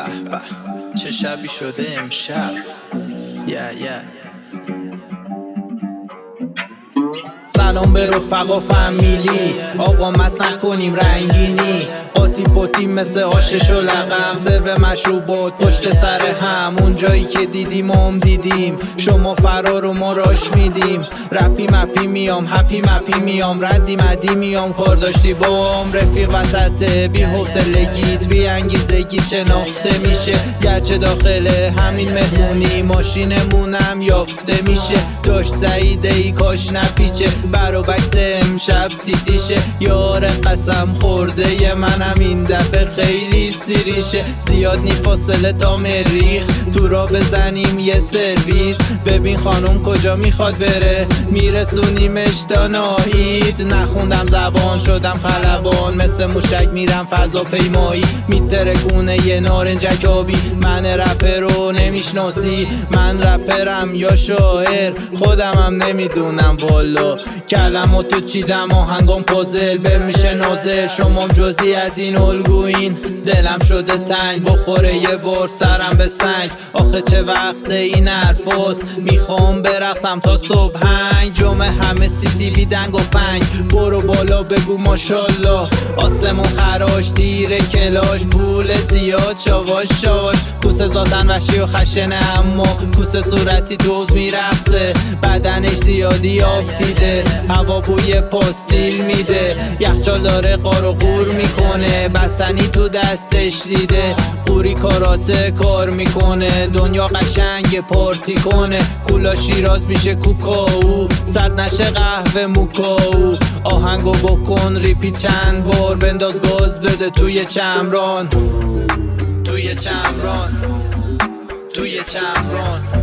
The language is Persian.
به به چه شبی شده امشب. سلام به رفقا و فامیلی، آقا مست نکنیم رنگینی. قاطی پاتی مثل آشش و لقم، سر مشروبات پشت سر هم. اون جایی که دیدیم هم دیدیم، شما فرار و ما راش میدیم. رپی مپی میام، هپی مپی میام، ردی مدی میام. کار داشتی بام رفیق وسطه، بی حوصلگیت بی انگیزگیت شناخته میشه. گرچه داخله همین مهمونی، ماشینمونم یافته میشه. داشت سعیده ای کاش نپیچه، برا بکس امشب تیتیشه. یار قسم خورده ی منم این دفعه خیلی سیریشه. زیاد نی فاصله تا مریخ، تو را بزنیم یه سرویس. ببین خانم کجا میخواد بره، میرسونیمش تا ناهید. نخوندم زبان شدم خلبان، مثل موشک میرم فضا پیمایی. میترکونه یه نارنجک آبی، من رپر رو نمیشناسی. من رپرم یا شاعر خودمم نمیدونم والا. کلماتو چیدم آهنگام پازل به میشه نازل. شمام جزی از این الگوین، دلم شده تنگ بخوره یه بار سرم به سنگ. آخه چه وقت این حرفاست، میخوام برقصم تا صبح هنگ. جمعه همه سیتی بی دنگ و فنگ، برو بالا بگو ماشالله. آسمون خراش دیره کلاش، پول زیاد شاواش شاش. کوسه ذاتن وحشی و خشنه، اما کوسه صورتی دوز میرقصه. بدنش زیادی آب دیده، هوا بوی پاستیل میده. یخچال داره قار و قور میکنه، بستنی تو دستش دیده. قوری کاراته کار میکنه، دنیا قشنگ پارتی کنه. کولا شیراز میشه کوکاو، سرد نشه قهوه موکاو. آهنگو بکن ریپیت چند بار، بنداز گاز بده توی چمران، توی چمران، توی چمران.